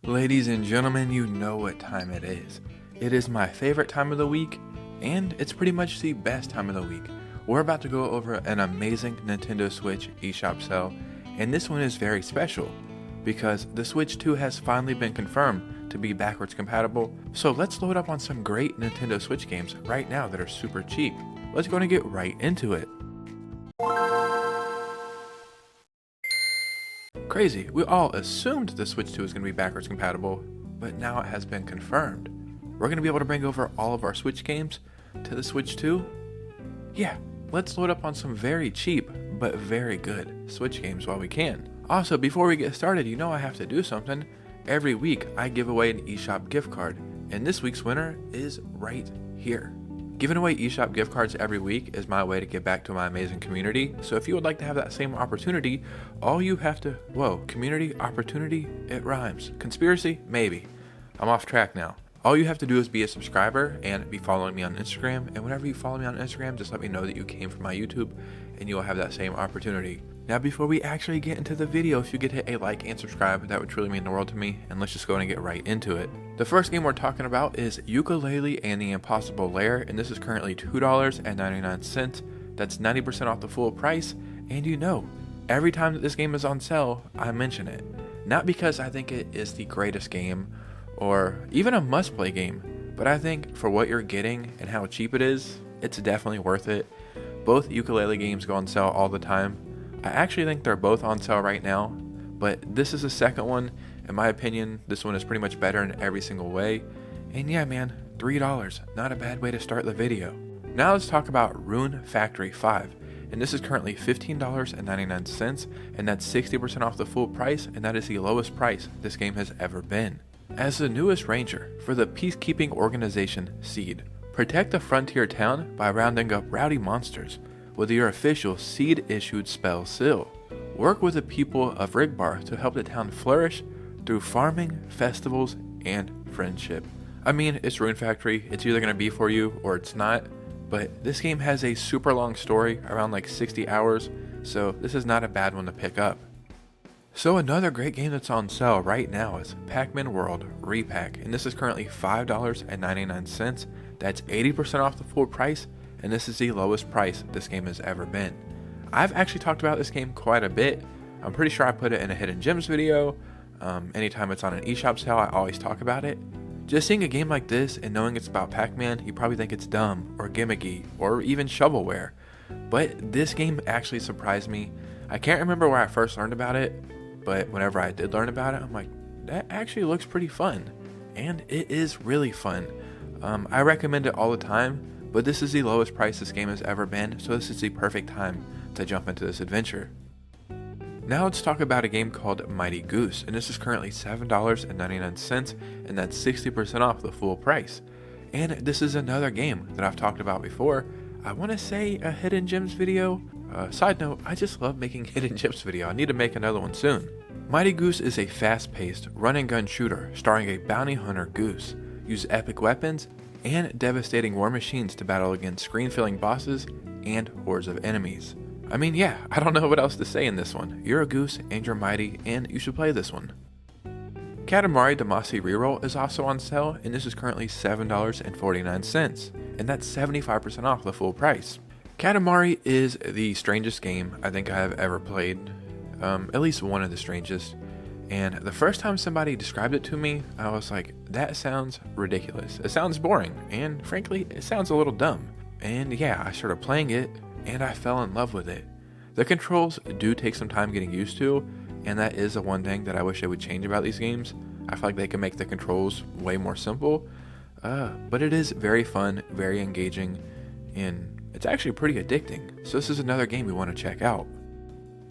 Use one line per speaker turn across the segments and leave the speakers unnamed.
Ladies and gentlemen, you know what time it is. It is my favorite time of the week, and it's pretty much the best time of the week. We're about to go over an amazing Nintendo Switch eShop sale, and this one is very special because the Switch 2 has finally been confirmed to be backwards compatible. So let's load up on some great Nintendo Switch games right now that are super cheap. Let's go and get right into it. Crazy, we all assumed the Switch 2 is going to be backwards compatible, but now it has been confirmed. We're going to be able to bring over all of our Switch games to the Switch 2? Yeah, let's load up on some very cheap, but very good Switch games while we can. Also, before we get started, you know I have to do something. Every week, I give away an eShop gift card, and this week's winner is right here. Giving away eShop gift cards every week is my way to get back to my amazing community, so if you would like to have that same opportunity, all you have to, community, opportunity, it rhymes. Conspiracy? Maybe. I'm off track now. All you have to do is be a subscriber and be following me on Instagram, and whenever you follow me on Instagram, just let me know that you came from my YouTube, and you will have that same opportunity. Now before we actually get into the video, if you could hit a like and subscribe, that would truly mean the world to me, and let's just go and get right into it. The first game we're talking about is Yooka-Laylee and the Impossible Lair, and this is currently $2.99. That's 90% off the full price, and you know, every time that this game is on sale, I mention it. Not because I think it is the greatest game, or even a must-play game, but I think for what you're getting and how cheap it is, it's definitely worth it. Both Yooka-Laylee games go on sale all the time. I actually think they're both on sale right now, but this is the second one. In my opinion, this one is pretty much better in every single way. And yeah, man, $3, not a bad way to start the video. Now let's talk about Rune Factory 5, and this is currently $15.99, and that's 60% off the full price, and that is the lowest price this game has ever been. As the newest ranger for the peacekeeping organization SEED, protect the frontier town by rounding up rowdy monsters with your official SEED-issued spell Seal. Work with the people of Rigbar to help the town flourish through farming, festivals, and friendship. I mean, it's Rune Factory, it's either going to be for you or it's not, but this game has a super long story, around like 60 hours, so this is not a bad one to pick up. So another great game that's on sale right now is PAC-MAN World Re-PAC, and this is currently $5.99. That's 80% off the full price, and this is the lowest price this game has ever been. I've actually talked about this game quite a bit. I'm pretty sure I put it in a Hidden Gems video. Anytime it's on an eShop sale, I always talk about it. Just seeing a game like this and knowing it's about Pac-Man, you probably think it's dumb or gimmicky or even shovelware. But this game actually surprised me. I can't remember where I first learned about it, but whenever I did learn about it, I'm like, that actually looks pretty fun. And it is really fun. I recommend it all the time. But this is the lowest price this game has ever been, so this is the perfect time to jump into this adventure. Now let's talk about a game called Mighty Goose, and this is currently $7.99, and that's 60% off the full price. And this is another game that I've talked about before. I want to say a Hidden Gems video. Side note, I just love making Hidden Gems video. I need to make another one soon. Mighty Goose is a fast-paced run-and-gun shooter starring a bounty hunter Goose. Use epic weapons and devastating war machines to battle against screen-filling bosses and hordes of enemies. I mean, yeah, I don't know what else to say in this one. You're a goose and you're mighty, and you should play this one. Katamari Damacy REROLL is also on sale, and this is currently $7.49, and that's 75% off the full price. Katamari is the strangest game I think I have ever played, at least one of the strangest. And the first time somebody described it to me, I was like, that sounds ridiculous. It sounds boring, and frankly, it sounds a little dumb. And yeah, I started playing it, and I fell in love with it. The controls do take some time getting used to, and that is the one thing that I wish they would change about these games. I feel like they can make the controls way more simple, but it is very fun, very engaging, and it's actually pretty addicting. So this is another game we want to check out.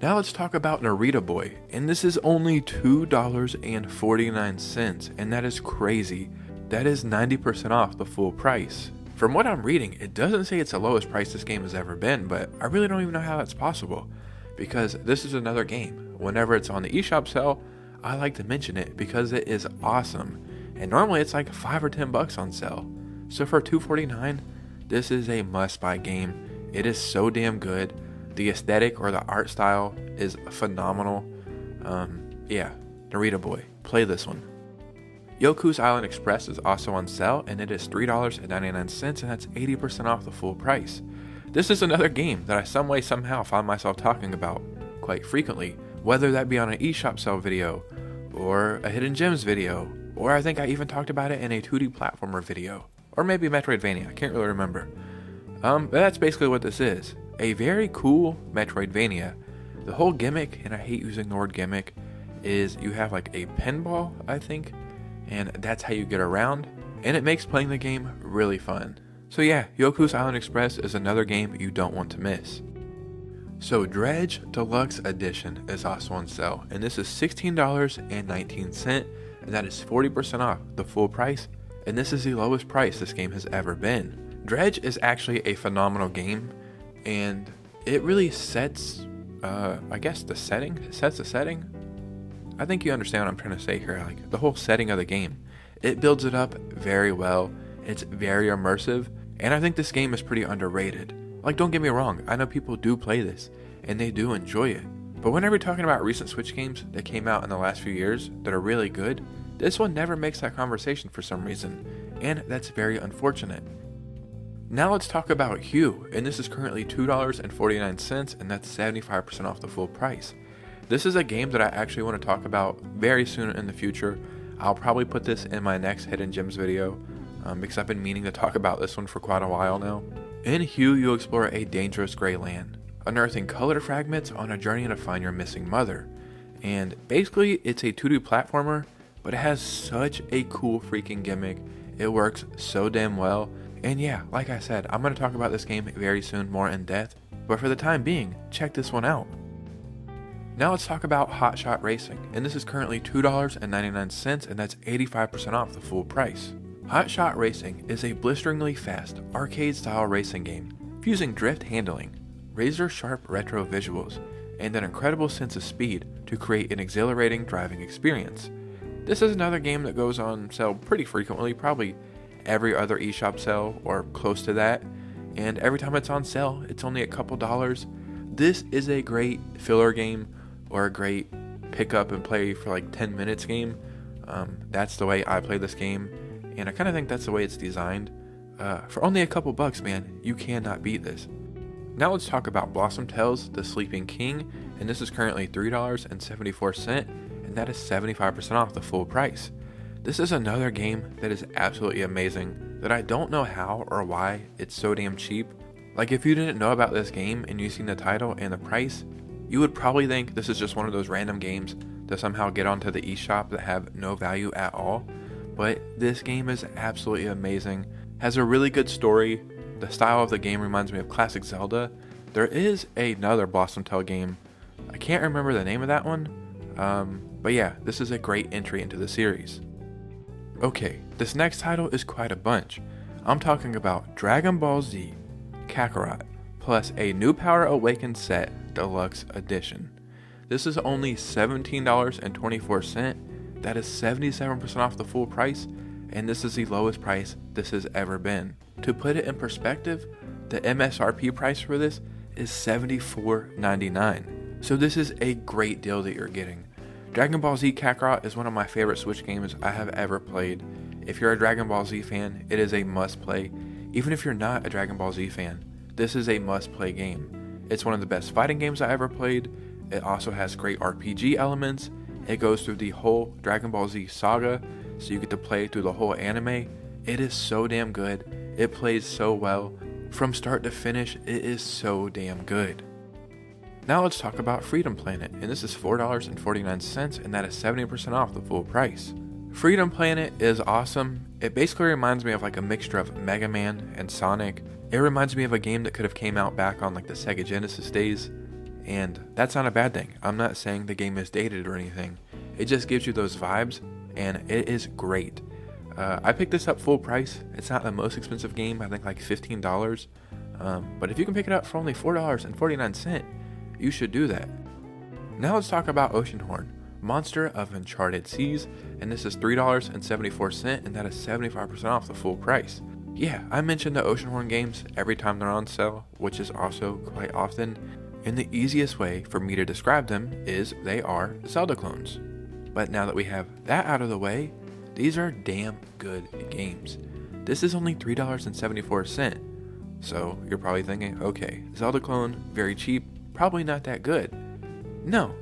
Now let's talk about Narita Boy, and this is only $2.49, and that is crazy. That is 90% off the full price. From what I'm reading, it doesn't say it's the lowest price this game has ever been, but I really don't even know how that's possible, because this is another game. Whenever it's on the eShop sale, I like to mention it because it is awesome, and normally it's like $5 or $10 on sale. So for $2.49, this is a must-buy game. It is so damn good. The aesthetic or the art style is phenomenal. Yeah, Narita Boy, play this one. Yoku's Island Express is also on sale, and it is $3.99, and that's 80% off the full price. This is another game that I some way somehow find myself talking about quite frequently, whether that be on an eShop sale video, or a Hidden Gems video, or I think I even talked about it in a 2D platformer video, or maybe Metroidvania, I can't really remember. But that's basically what this is. A very cool Metroidvania. The whole gimmick, and I hate using the word gimmick, is you have like a pinball, I think, and that's how you get around, and it makes playing the game really fun. So yeah, Yoku's Island Express is another game you don't want to miss. So Dredge Deluxe Edition is also on sale, and this is $16.19, and that is 40% off the full price, and this is the lowest price this game has ever been. Dredge is actually a phenomenal game, and it really sets, I guess the setting? It sets the setting? I think you understand what I'm trying to say here, like the whole setting of the game. It builds it up very well, it's very immersive, and I think this game is pretty underrated. Like, don't get me wrong, I know people do play this, and they do enjoy it. But whenever you're talking about recent Switch games that came out in the last few years that are really good, this one never makes that conversation for some reason, and that's very unfortunate. Now let's talk about Hue, and this is currently $2.49, and that's 75% off the full price. This is a game that I actually want to talk about very soon in the future. I'll probably put this in my next Hidden Gems video, because I've been meaning to talk about this one for quite a while now. In Hue, you'll explore a dangerous gray land, unearthing colored fragments on a journey to find your missing mother. And basically, it's a 2D platformer, but it has such a cool freaking gimmick. It works so damn well. And yeah, like I said, I'm going to talk about this game very soon, more in depth, but for the time being, check this one out. Now let's talk about Hotshot Racing, and this is currently $2.99, and that's 85% off the full price. Hotshot Racing is a blisteringly fast, arcade-style racing game, fusing drift handling, razor-sharp retro visuals, and an incredible sense of speed to create an exhilarating driving experience. This is another game that goes on sale pretty frequently, probably every other eShop sale or close to that, and every time it's on sale, it's only a couple dollars. This is a great filler game or a great pick up and play for like 10 minutes game. That's the way I play this game, and I kind of think that's the way it's designed. For only a couple bucks, man, you cannot beat this. Now let's talk about Blossom Tales: The Sleeping King, and this is currently $3.74, and that is 75% off the full price. This is another game that is absolutely amazing, that I don't know how or why it's so damn cheap. Like, if you didn't know about this game and you seen the title and the price, you would probably think this is just one of those random games that somehow get onto the eShop that have no value at all. But this game is absolutely amazing, has a really good story. The style of the game reminds me of classic Zelda. There is another Blossom Tale game, I can't remember the name of that one, but yeah, this is a great entry into the series. Okay, this next title is quite a bunch. I'm talking about Dragon Ball Z Kakarot, plus a New Power Awakened Set Deluxe Edition. This is only $17.24, that is 77% off the full price, and this is the lowest price this has ever been. To put it in perspective, the MSRP price for this is $74.99, so this is a great deal that you're getting. Dragon Ball Z Kakarot is one of my favorite Switch games I have ever played. If you're a Dragon Ball Z fan, it is a must play. Even if you're not a Dragon Ball Z fan, this is a must play game. It's one of the best fighting games I ever played. It also has great RPG elements. It goes through the whole Dragon Ball Z saga, so you get to play through the whole anime. It is so damn good. It plays so well. From start to finish, it is so damn good. Now let's talk about Freedom Planet, and this is $4.49, and that is 70% off the full price. Freedom Planet is awesome. It basically reminds me of like a mixture of Mega Man and Sonic. It reminds me of a game that could have came out back on like the Sega Genesis days, and that's not a bad thing. I'm not saying the game is dated or anything. It just gives you those vibes, and it is great. I picked this up full price. It's not the most expensive game, I think like $15, but if you can pick it up for only $4.49, you should do that. Now let's talk about Oceanhorn, Monster of Uncharted Seas, and this is $3.74, and that is 75% off the full price. Yeah, I mention the Oceanhorn games every time they're on sale, which is also quite often, and the easiest way for me to describe them is they are Zelda clones. But now that we have that out of the way, these are damn good games. This is only $3.74. So you're probably thinking, okay, Zelda clone, very cheap, probably not that good. No,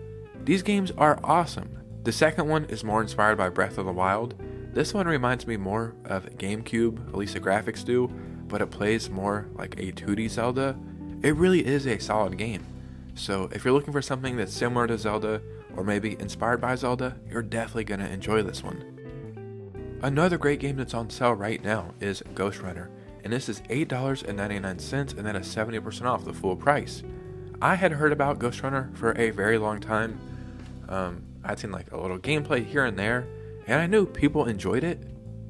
these games are awesome. The second one is more inspired by Breath of the Wild. This one reminds me more of GameCube, at least the graphics do, but it plays more like a 2D Zelda. It really is a solid game. So if you're looking for something that's similar to Zelda, or maybe inspired by Zelda, you're definitely going to enjoy this one. Another great game that's on sale right now is Ghostrunner, and this is $8.99, and that is 70% off the full price. I had heard about Ghostrunner for a very long time. I'd seen like a little gameplay here and there, and I knew people enjoyed it,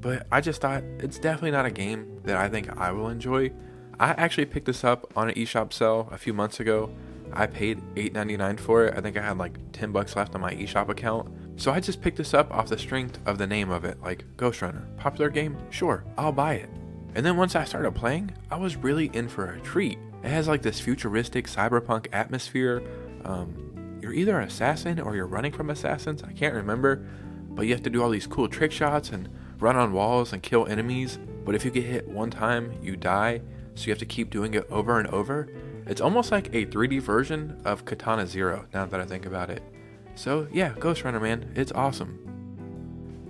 but I just thought it's definitely not a game that I think I will enjoy. I actually picked this up on an eShop sale a few months ago. I paid $8.99 for it. I think I had like $10 left on my eShop account. So I just picked this up off the strength of the name of it, like Ghostrunner. Popular game? Sure, I'll buy it. And then once I started playing, I was really in for a treat. It has like this futuristic cyberpunk atmosphere. You're either an assassin or you're running from assassins, I can't remember. But you have to do all these cool trick shots and run on walls and kill enemies. But if you get hit one time, you die. So you have to keep doing it over and over. It's almost like a 3D version of Katana Zero, now that I think about it. So yeah, Ghostrunner, man, it's awesome.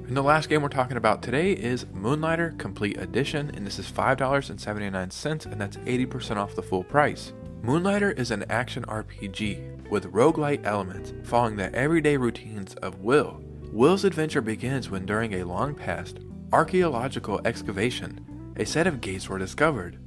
And the last game we're talking about today is Moonlighter Complete Edition, and this is $5.79, and that's 80% off the full price. Moonlighter is an action RPG with roguelite elements, following the everyday routines of Will. Will's adventure begins when, during a long past archaeological excavation, a set of gates were discovered.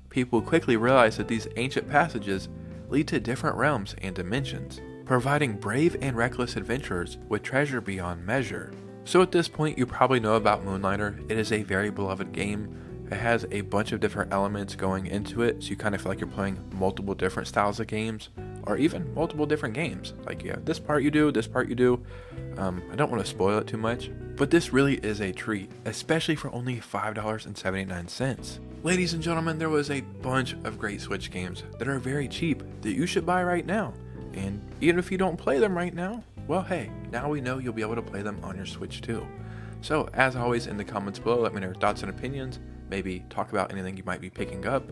People quickly realize that these ancient passages lead to different realms and dimensions, providing brave and reckless adventurers with treasure beyond measure. So at this point, you probably know about Moonlighter. It is a very beloved game. It has a bunch of different elements going into it, so you kind of feel like you're playing multiple different styles of games, or even multiple different games. Like, yeah, this part you do, this part you do. I don't want to spoil it too much, but this really is a treat, especially for only $5.79. Ladies and gentlemen, there was a bunch of great Switch games that are very cheap that you should buy right now. And even if you don't play them right now, well, hey, now we know you'll be able to play them on your Switch too. So, as always, in the comments below, let me know your thoughts and opinions. Maybe talk about anything you might be picking up.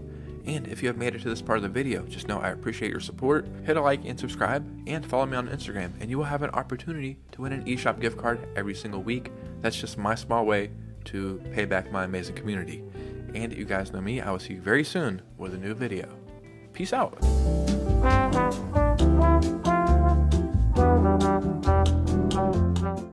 And if you have made it to this part of the video, just know I appreciate your support. Hit a like and subscribe, and follow me on Instagram, and you will have an opportunity to win an eShop gift card every single week. That's just my small way to pay back my amazing community. And you guys know me, I will see you very soon with a new video. Peace out.